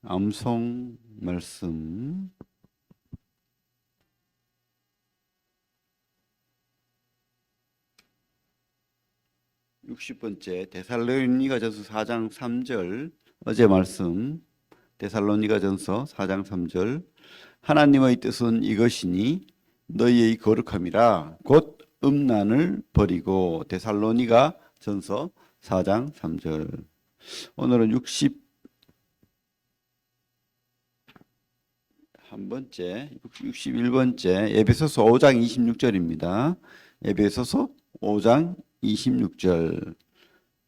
암송 말씀 60번째 데살로니가전서 4장 3절. 어제 말씀 데살로니가전서 4장 3절. 하나님의 뜻은 이것이니 너희의 거룩함이라 곧 음란을 버리고. 데살로니가전서 4장 3절. 오늘은 61번째 에베소서 5장 26절입니다. 에베소서 5장 26절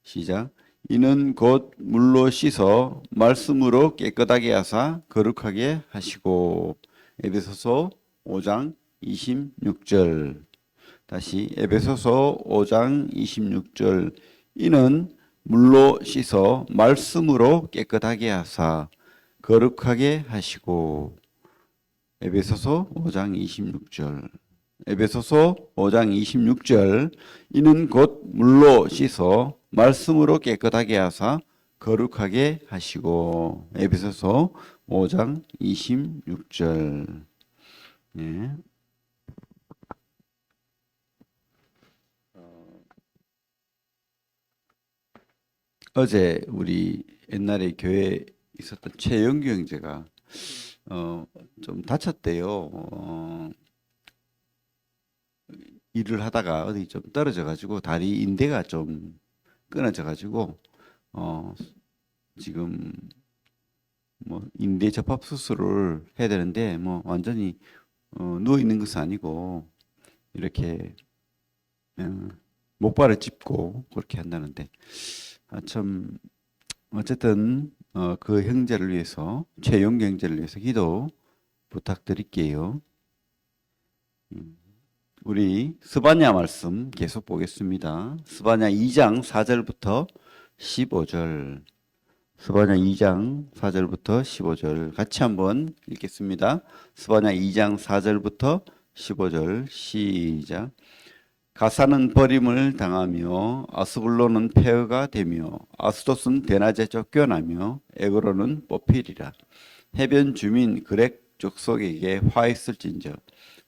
시작. 이는 곧 물로 씻어 말씀으로 깨끗하게 하사 거룩하게 하시고. 에베소서 5장 26절. 다시 에베소서 5장 26절. 이는 물로 씻어 말씀으로 깨끗하게 하사 거룩하게 하시고. 에베소서 5장 26절. 에베소서 5장 26절. 이는 곧 물로 씻어 말씀으로 깨끗하게 하사 거룩하게 하시고. 에베소서 5장 26절. 예. 어제 우리 옛날에 교회에 있었던 최영규 형제가 좀 다쳤대요. 일을 하다가 어디 좀 떨어져 가지고 다리 인대가 좀 끊어져 가지고 지금 뭐 인대 접합 수술을 해야 되는데 뭐 완전히 누워 있는 것은 아니고 이렇게 목발을 짚고 그렇게 한다는데, 참 어쨌든 그 형제를 위해서, 최용 형제를 위해서 기도 부탁드릴게요. 우리 스바냐 말씀 계속 보겠습니다. 스바냐 2장 4절부터 15절. 스바냐 2장 4절부터 15절 같이 한번 읽겠습니다. 스바냐 2장 4절부터 15절 시작. 가사는 버림을 당하며 아스불론은 폐허가 되며 아스돗은 대낮에 쫓겨나며 에그로는 뽑히리라. 해변 주민 그렉 족속에게 화했을진저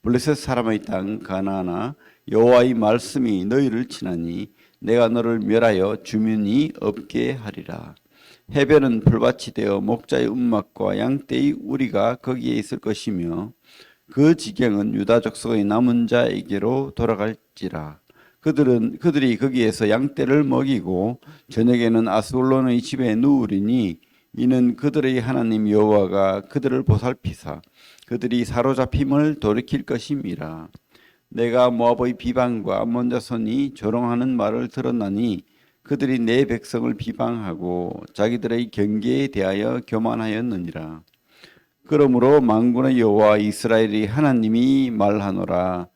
블레셋 사람의 땅 가나안아, 여호와의 말씀이 너희를 치나니 내가 너를 멸하여 주민이 없게 하리라. 해변은 풀밭이 되어 목자의 움막과 양떼의 우리가 거기에 있을 것이며 그 지경은 유다 족속의 남은 자에게로 돌아갈지라. 그들이 거기에서 양떼를 먹이고 저녁에는 아스울론의 집에 누우리니 이는 그들의 하나님 여호와가 그들을 보살피사 그들이 사로잡힘을 돌이킬 것임이라. 내가 모압의 비방과 암몬 자손이 조롱하는 말을 들었나니 그들이 내 백성을 비방하고 자기들의 경계에 대하여 교만하였느니라. 그러므로 만군의 여호와 이스라엘이 하나님이 말하노라.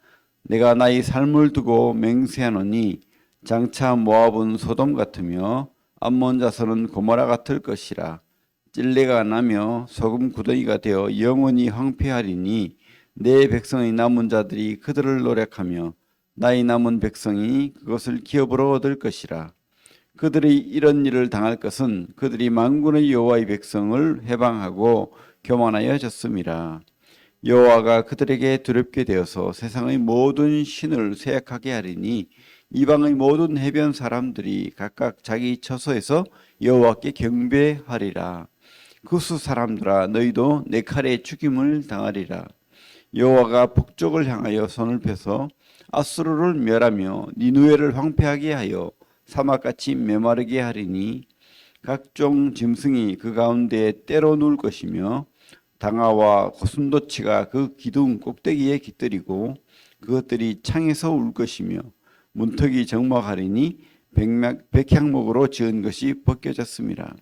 내가 나의 삶을 두고 맹세하노니 장차 모압은 소돔 같으며 암몬 자손은 고모라 같을 것이라. 찔레가 나며 소금 구덩이가 되어 영원히 황폐하리니 내 백성의 남은 자들이 그들을 노력하며 나의 남은 백성이 그것을 기업으로 얻을 것이라. 그들이 이런 일을 당할 것은 그들이 만군의 여호와의 백성을 해방하고 교만하여졌음이라. 여호와가 그들에게 두렵게 되어서 세상의 모든 신을 쇠약하게 하리니 이방의 모든 해변 사람들이 각각 자기 처소에서 여호와께 경배하리라. 구스 사람들아, 너희도 내 칼에 죽임을 당하리라. 여호와가 북쪽을 향하여 손을 펴서 아수르를 멸하며 니누에를 황폐하게 하여 사막같이 메마르게 하리니 각종 짐승이 그 가운데에 때로 누울 것이며 당아와 고슴도치가 그 기둥 꼭대기에 깃들이고 그것들이 창에서 울 것이며 문턱이 적막하리니 백향목으로 지은 것이 벗겨졌습니다.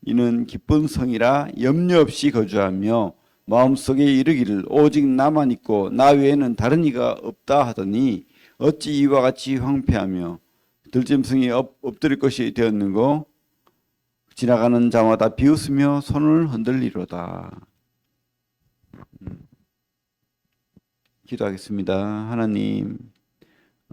이는 기쁜 성이라 염려 없이 거주하며 마음속에 이르기를 오직 나만 있고 나 외에는 다른 이가 없다 하더니 어찌 이와 같이 황폐하며 들짐승이 엎드릴 것이 되었는고 지나가는 자마다 비웃으며 손을 흔들리로다. 기도하겠습니다. 하나님,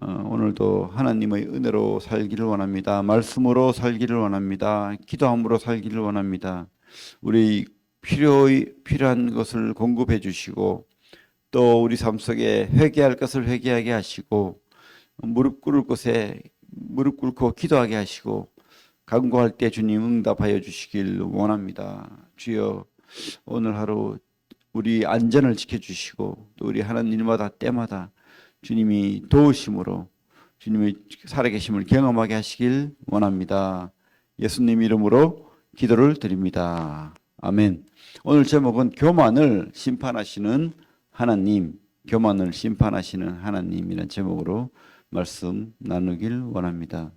오늘도 하나님의 은혜로 살기를 원합니다. 말씀으로 살기를 원합니다. 기도함으로 살기를 원합니다. 우리 필요한 것을 공급해 주시고 또 우리 삶 속에 회개할 것을 회개하게 하시고 무릎 꿇을 곳에 무릎 꿇고 기도하게 하시고 간구할 때 주님 응답하여 주시길 원합니다. 주여 오늘 하루 우리 안전을 지켜주시고 또 우리 하는 일마다 때마다 주님이 도우심으로 주님의 살아계심을 경험하게 하시길 원합니다. 예수님 이름으로 기도를 드립니다. 아멘. 오늘 제목은 교만을 심판하시는 하나님, 교만을 심판하시는 하나님이라는 제목으로 말씀 나누길 원합니다.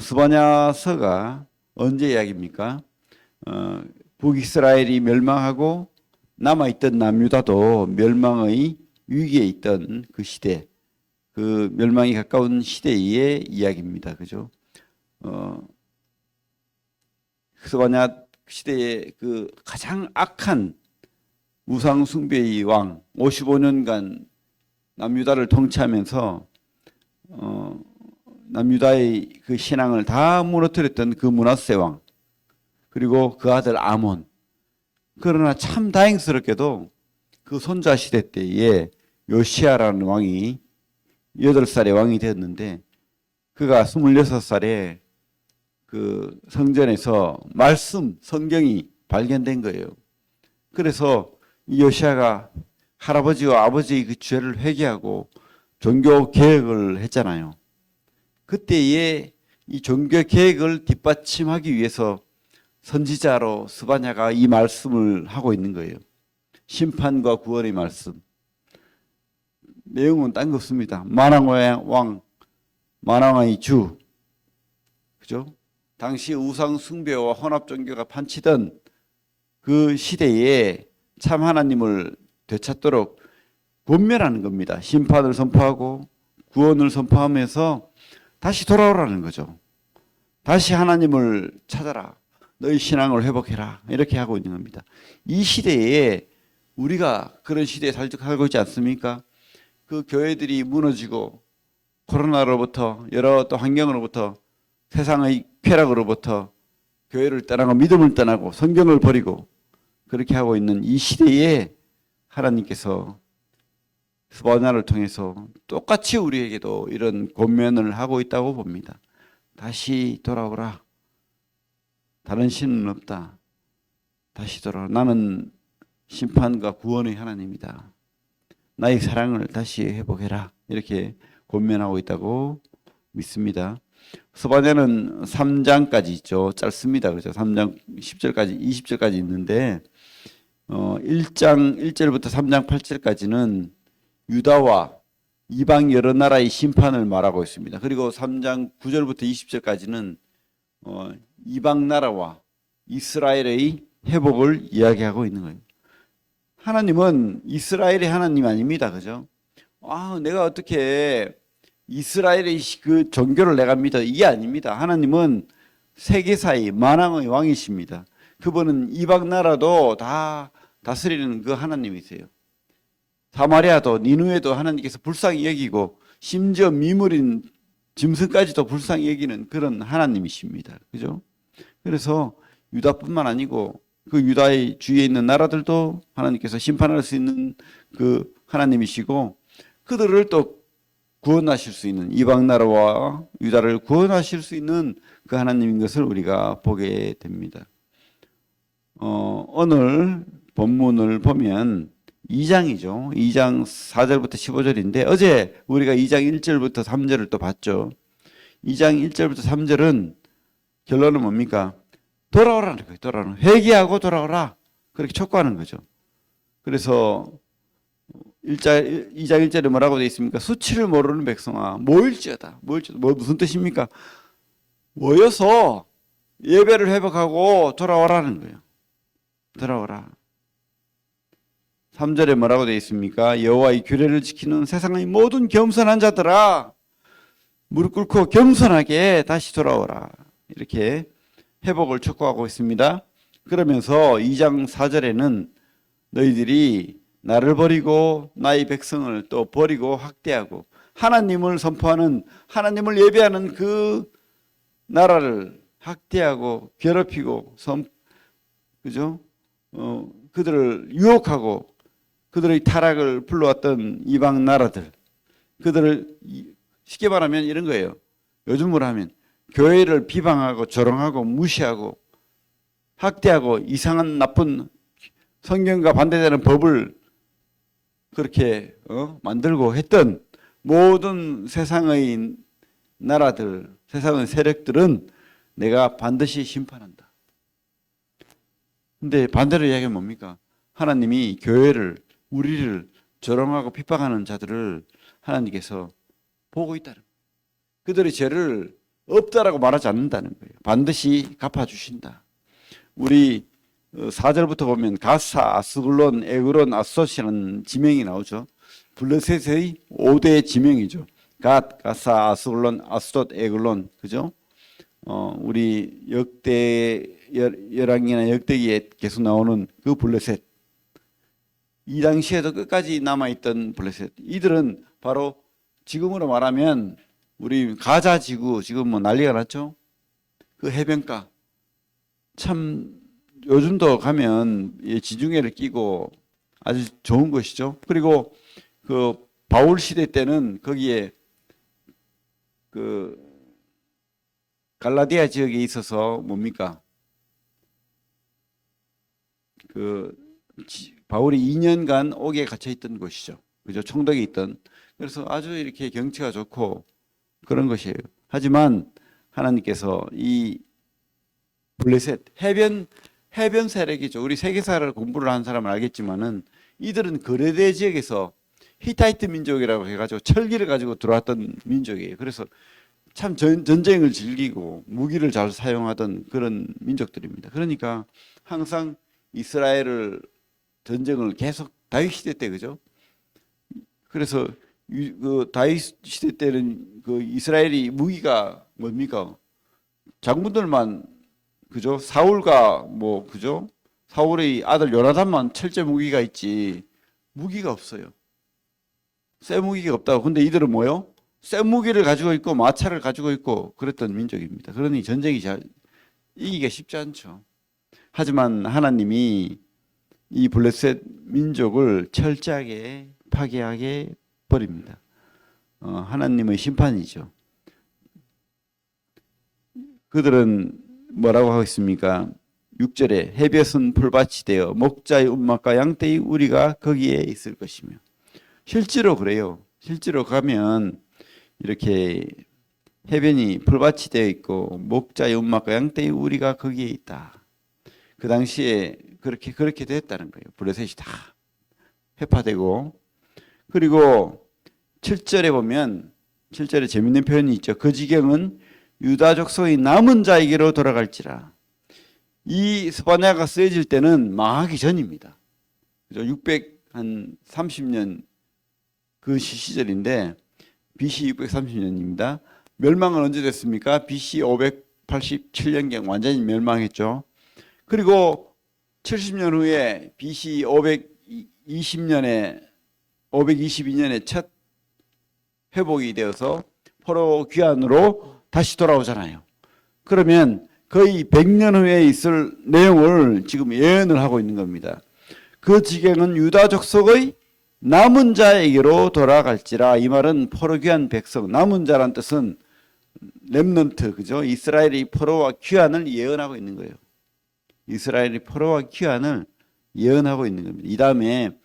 스바냐서가 언제 이야기입니까? 북이스라엘이 멸망하고 남아있던 남유다도 멸망의 위기에 있던 그 시대, 그 멸망이 가까운 시대의 이야기입니다. 그죠? 스바냐 시대의 그 가장 악한 우상 숭배의 왕 55년간 남유다를 통치하면서 남유다의 그 신앙을 다 무너뜨렸던 그 므낫세 왕 그리고 그 아들 아몬. 그러나 참 다행스럽게도 그 손자 시대 때에 요시아라는 왕이 8살의 왕이 되었는데 그가 26살에 그 성전에서 말씀, 성경이 발견된 거예요. 그래서 이 요시아가 할아버지와 아버지의 그 죄를 회개하고 종교 개혁을 했잖아요. 그때에 이 종교 개혁을 뒷받침하기 위해서 선지자로 스바냐가 이 말씀을 하고 있는 거예요. 심판과 구원의 말씀. 내용은 딴 거 없습니다. 만왕의 왕, 만왕의 주. 그죠? 당시 우상 숭배와 혼합 종교가 판치던 그 시대에 참 하나님을 되찾도록 권면하는 겁니다. 심판을 선포하고 구원을 선포하면서 다시 돌아오라는 거죠. 다시 하나님을 찾아라. 너희 신앙을 회복해라. 이렇게 하고 있는 겁니다. 이 시대에 우리가 그런 시대에 살고 있지 않습니까? 그 교회들이 무너지고 코로나로부터 여러 또 환경으로부터 세상의 쾌락으로부터 교회를 떠나고 믿음을 떠나고 성경을 버리고 그렇게 하고 있는 이 시대에 하나님께서 스바냐를 통해서 똑같이 우리에게도 이런 권면을 하고 있다고 봅니다. 다시 돌아오라. 다른 신은 없다. 다시 돌아오라. 나는 심판과 구원의 하나님이다. 나의 사랑을 다시 회복해라. 이렇게 권면하고 있다고 믿습니다. 스바냐는 3장까지 있죠. 짧습니다. 그렇죠? 3장 10절까지 20절까지 있는데 1장 1절부터 3장 8절까지는 유다와 이방 여러 나라의 심판을 말하고 있습니다. 그리고 3장 9절부터 20절까지는 이방 나라와 이스라엘의 회복을 이야기하고 있는 거예요. 하나님은 이스라엘의 하나님 아닙니다. 그죠? 내가 어떻게 이스라엘의 그 종교를 내가 믿어. 이게 아닙니다. 하나님은 세계사의 만왕의 왕이십니다. 그분은 이방 나라도 다 다스리는 그 하나님이세요. 사마리아도 니누에도 하나님께서 불쌍히 여기고 심지어 미물인 짐승까지도 불쌍히 여기는 그런 하나님이십니다. 그죠? 그래서 유다뿐만 아니고 그 유다의 주위에 있는 나라들도 하나님께서 심판할 수 있는 그 하나님이시고 그들을 또 구원하실 수 있는 이방 나라와 유다를 구원하실 수 있는 그 하나님인 것을 우리가 보게 됩니다. 오늘 본문을 보면 2장이죠. 2장 4절부터 15절인데 어제 우리가 2장 1절부터 3절을 또 봤죠. 2장 1절부터 3절은 결론은 뭡니까? 돌아오라는 거예요. 돌아오라. 회개하고 돌아오라. 그렇게 촉구하는 거죠. 그래서 2장 1절에 뭐라고 되어 있습니까? 수치를 모르는 백성아 모일지어다. 무슨 뜻입니까? 모여서 예배를 회복하고 돌아오라는 거예요. 돌아오라. 3절에 뭐라고 되어 있습니까? 여호와의 규례를 지키는 세상의 모든 겸손한 자들아 무릎 꿇고 겸손하게 다시 돌아오라. 이렇게 회복을 촉구하고 있습니다. 그러면서 2장 4절에는 너희들이 나를 버리고 나의 백성을 또 버리고 학대하고 하나님을 선포하는 하나님을 예배하는 그 나라를 학대하고 괴롭히고 그죠? 그들을 유혹하고 그들의 타락을 불러왔던 이방 나라들, 그들을 쉽게 말하면 이런 거예요. 요즘으로 하면 교회를 비방하고 조롱하고 무시하고 학대하고 이상한 나쁜 성경과 반대되는 법을 그렇게 만들고 했던 모든 세상의 나라들, 세상의 세력들은 내가 반드시 심판한다. 근데 반대로 이야기하면 뭡니까? 하나님이 교회를, 우리를 조롱하고 핍박하는 자들을 하나님께서 보고 있다는 거예요. 그들의 죄를 없다라고 말하지 않는다는 거예요. 반드시 갚아주신다. 우리 4절부터 보면 가사, 아스글론, 에그론, 아스돗이라는 지명이 나오죠. 블레셋의 5대 지명이죠. 갓, 가사, 아스글론, 아스돗, 에글론, 그죠? 우리 열왕기나 역대기에 계속 나오는 그 블레셋. 이 당시에도 끝까지 남아있던 블레셋. 이들은 바로 지금으로 말하면 우리 가자 지구 지금 뭐 난리가 났죠. 그 해변가 참 요즘도 가면 지중해를 끼고 아주 좋은 곳이죠. 그리고 그 바울 시대 때는 거기에 그 갈라디아 지역에 있어서 뭡니까? 그 바울이 2년간 옥에 갇혀 있던 곳이죠. 그죠? 총독에 있던. 그래서 아주 이렇게 경치가 좋고 그런 것이에요. 하지만 하나님께서 이 블레셋 해변 세력이죠. 우리 세계사를 공부를 한 사람은 알겠지만은 이들은 거레대 지역에서 히타이트 민족이라고 해가지고 철기를 가지고 들어왔던 민족이에요. 그래서 참 전쟁을 즐기고 무기를 잘 사용하던 그런 민족들입니다. 그러니까 항상 이스라엘을 전쟁을 계속 다윗 시대 때 그죠? 그래서 그 다윗 시대 때는 그 이스라엘이 무기가 뭡니까? 장군들만 그죠? 사울과 뭐 그죠? 사울의 아들 요나단만 철제 무기가 있지 무기가 없어요. 쇠 무기가 없다고. 근데 이들은 뭐요? 쇠 무기를 가지고 있고 마차를 가지고 있고 그랬던 민족입니다. 그러니 전쟁이 잘 이기기가 쉽지 않죠. 하지만 하나님이 이 블레셋 민족을 철저하게 파괴하게 버립니다. 하나님의 심판이죠. 그들은 뭐라고 하고 있습니까? 6절에 해볕은 풀밭이 되어 목자의 움막과 양떼의 우리가 거기에 있을 것이며 실제로 그래요. 실제로 가면 이렇게 해변이 풀밭이 되어 있고 목자의 움막과 양떼의 우리가 거기에 있다. 그 당시에 그렇게 됐다는 거예요. 블레셋이 다 해파되고 그리고 7절에 보면 7절에 재밌는 표현이 있죠. 그 지경은 유다 족속의 남은 자에게로 돌아갈지라. 이 스바냐가 쓰여질 때는 망하기 전입니다. 630년 그 시절인데 BC 630년입니다. 멸망은 언제 됐습니까? BC 587년경 완전히 멸망했죠. 그리고 70년 후에 BC 522년에 첫 회복이 되어서 포로 귀환으로 다시 돌아오잖아요. 그러면 거의 100년 후에 있을 내용을 지금 예언을 하고 있는 겁니다. 그 지경은 유다 족속의 남은 자에게로 돌아갈지라. 이 말은 포로 귀한 백성, 남은 자란 뜻은 렘넌트, 그죠? 이스라엘이 포로와 귀환을 예언하고 있는 거예요. 이스라엘이 포로와 귀환을 예언하고 있는 겁니다. 이 다음에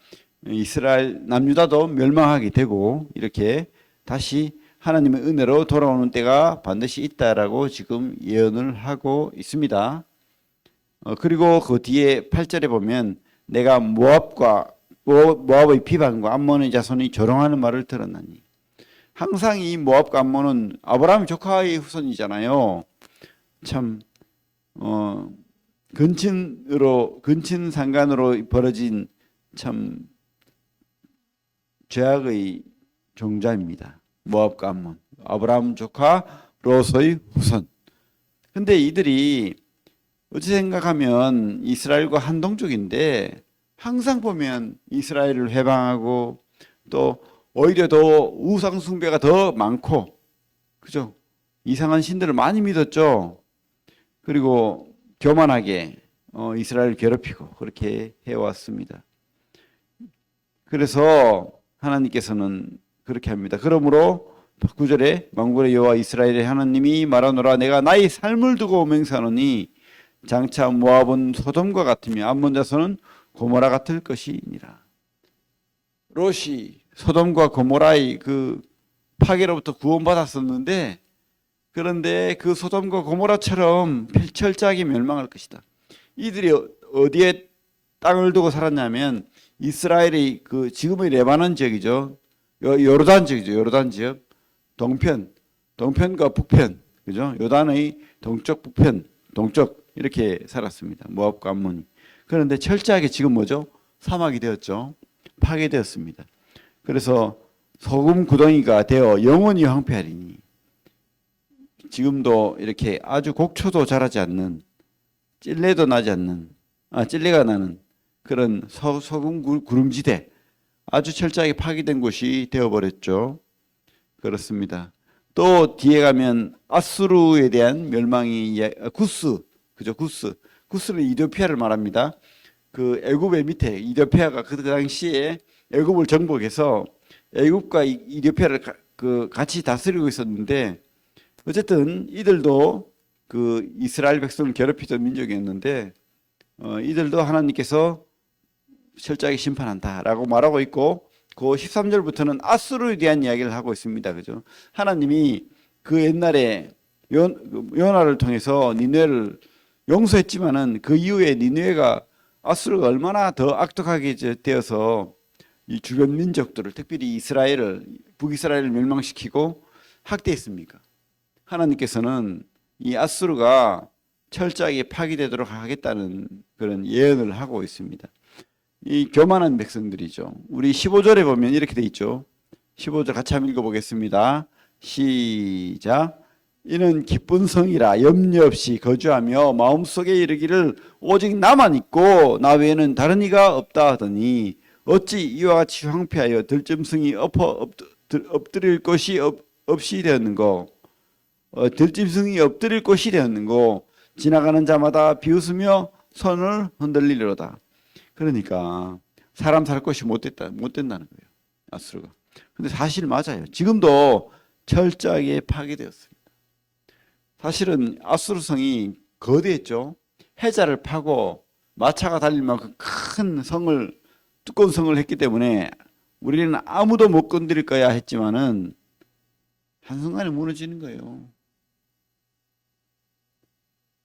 이스라엘 남유다도 멸망하게 되고 이렇게 다시 하나님의 은혜로 돌아오는 때가 반드시 있다라고 지금 예언을 하고 있습니다. 그리고 그 뒤에 8절에 보면 내가 모압의 비방과 암몬의 자손이 조롱하는 말을 들었나니. 항상 이 모압과 암몬은 아브라함 조카의 후손이잖아요. 참 근친 상간으로 벌어진 참 죄악의 종자입니다. 모압과 암몬, 아브라함 조카 롯의 후손. 근데 이들이 어찌 생각하면 이스라엘과 한 동족인데 항상 보면 이스라엘을 해방하고 또 오히려 더 우상 숭배가 더 많고, 그죠? 이상한 신들을 많이 믿었죠. 그리고 교만하게 이스라엘을 괴롭히고 그렇게 해왔습니다. 그래서 하나님께서는 그렇게 합니다. 그러므로 9절에 만군의 여호와 이스라엘의 하나님이 말하노라 내가 나의 삶을 두고 맹세하노니 장차 모압은 소돔과 같으며 암몬 자손은 고모라 같을 것이니라. 롯이 소돔과 고모라의 그 파괴로부터 구원받았었는데 그런데 그 소돔과 고모라처럼 철저하게 멸망할 것이다. 이들이 어디에 땅을 두고 살았냐면 이스라엘의 그 지금의 레바논 지역이죠. 요르단 지역이죠. 요르단 지역 동편과 북편, 그죠? 요단의 동쪽, 북편, 동쪽 이렇게 살았습니다. 모압과 암몬이. 그런데 철저하게 지금 뭐죠? 사막이 되었죠. 파괴되었습니다. 그래서 소금 구덩이가 되어 영원히 황폐하리니 지금도 이렇게 아주 곡초도 자라지 않는 찔레도 나지 않는 찔레가 나는 그런 소금 구름지대 아주 철저하게 파괴된 곳이 되어버렸죠. 그렇습니다. 또 뒤에 가면 아수르에 대한 멸망이 구스 그죠? 구스는 이디오피아를 말합니다. 그 애굽의 밑에 이디오피아가 그 당시에 애굽을 정복해서 애굽과 이디오피아를 같이 다스리고 있었는데 어쨌든 이들도 그 이스라엘 백성을 괴롭히던 민족이었는데 이들도 하나님께서 철저하게 심판한다라고 말하고 있고 그 13절부터는 아수르에 대한 이야기를 하고 있습니다. 그죠? 하나님이 그 옛날에 요나를 통해서 니느웨를 용서했지만은 그 이후에 니느웨가 아수르가 얼마나 더 악독하게 되어서 이 주변 민족들을 특별히 북이스라엘을 멸망시키고 학대했습니까? 하나님께서는 이 아수르가 철저하게 파괴되도록 하겠다는 그런 예언을 하고 있습니다. 이 교만한 백성들이죠. 우리 15절에 보면 이렇게 돼 있죠. 15절 같이 한번 읽어보겠습니다. 시작. 이는 기쁜 성이라 염려 없이 거주하며 마음속에 이르기를 오직 나만 있고 나 외에는 다른 이가 없다 하더니 어찌 이와 같이 황폐하여 들짐승이 엎드릴 곳이 없이 되었는고 들짐승이 엎드릴 곳이 되었는고 지나가는 자마다 비웃으며 손을 흔들리려다. 그러니까 사람 살 곳이 못 된다는 거예요. 아수르가. 근데 사실 맞아요. 지금도 철저하게 파괴되었습니다. 사실은 아수르 성이 거대했죠. 해자를 파고 마차가 달릴 만큼 큰 두꺼운 성을 했기 때문에 우리는 아무도 못 건드릴 거야 했지만은 한순간에 무너지는 거예요.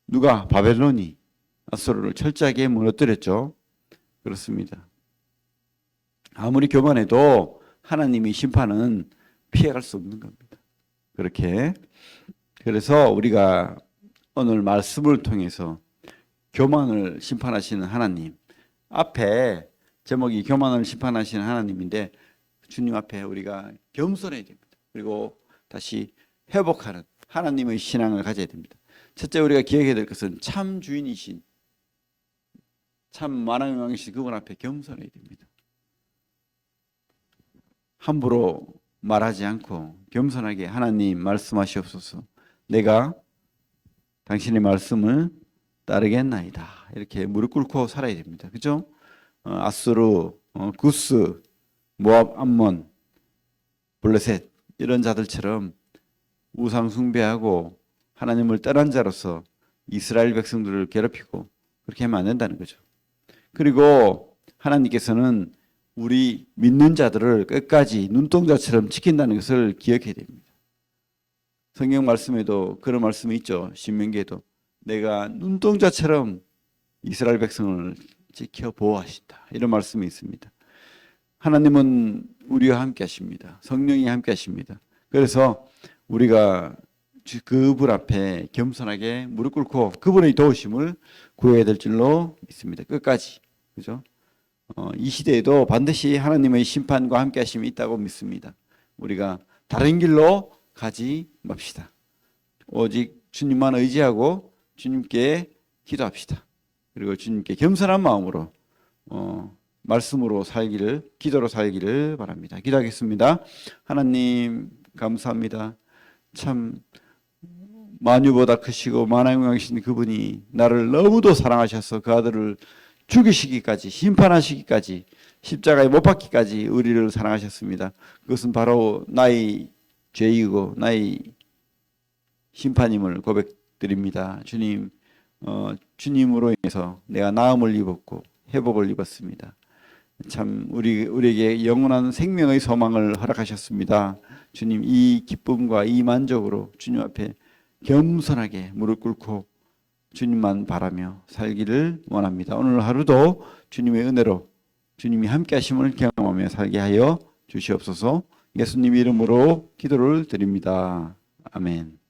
누가? 바벨론이 아수르를 철저하게 무너뜨렸죠. 그렇습니다. 아무리 교만해도 하나님의 심판은 피해갈 수 없는 겁니다. 그렇게 그래서 우리가 오늘 말씀을 통해서 교만을 심판하시는 하나님 앞에 제목이 교만을 심판하시는 하나님인데 주님 앞에 우리가 겸손해야 됩니다. 그리고 다시 회복하는 하나님의 신앙을 가져야 됩니다. 첫째 우리가 기억해야 될 것은 참 주인이신 참 만왕의 왕이신 그분 앞에 겸손해야 됩니다. 함부로 말하지 않고 겸손하게 하나님 말씀하시옵소서. 내가 당신의 말씀을 따르겠나이다. 이렇게 무릎 꿇고 살아야 됩니다. 그죠? 아수르, 구스, 모압, 암몬, 블레셋 이런 자들처럼 우상 숭배하고 하나님을 떠난 자로서 이스라엘 백성들을 괴롭히고 그렇게 하면 안 된다는 거죠. 그리고 하나님께서는 우리 믿는 자들을 끝까지 눈동자처럼 지킨다는 것을 기억해야 됩니다. 성경 말씀에도 그런 말씀이 있죠. 신명기에도 내가 눈동자처럼 이스라엘 백성을 지켜 보호하신다. 이런 말씀이 있습니다. 하나님은 우리와 함께 하십니다. 성령이 함께 하십니다. 그래서 우리가 그분 앞에 겸손하게 무릎 꿇고 그분의 도우심을 구해야 될 줄로 믿습니다. 끝까지. 그죠? 이 시대에도 반드시 하나님의 심판과 함께 하심이 있다고 믿습니다. 우리가 다른 길로 가지 맙시다. 오직 주님만 의지하고 주님께 기도합시다. 그리고 주님께 겸손한 마음으로 말씀으로 살기를 기도로 살기를 바랍니다. 기도하겠습니다. 하나님 감사합니다. 참 만유보다 크시고 만왕왕이신 그분이 나를 너무도 사랑하셔서 그 아들을 죽이시기까지, 심판하시기까지, 십자가에 못 박기까지 우리를 사랑하셨습니다. 그것은 바로 나의 죄이고 나의 심판임을 고백드립니다. 주님, 주님으로 인해서 내가 나음을 입었고 회복을 입었습니다. 참 우리에게 영원한 생명의 소망을 허락하셨습니다. 주님, 이 기쁨과 이 만족으로 주님 앞에 겸손하게 무릎 꿇고 주님만 바라며 살기를 원합니다. 오늘 하루도 주님의 은혜로 주님이 함께 하심을 경험하며 살게 하여 주시옵소서. 예수님 이름으로 기도를 드립니다. 아멘.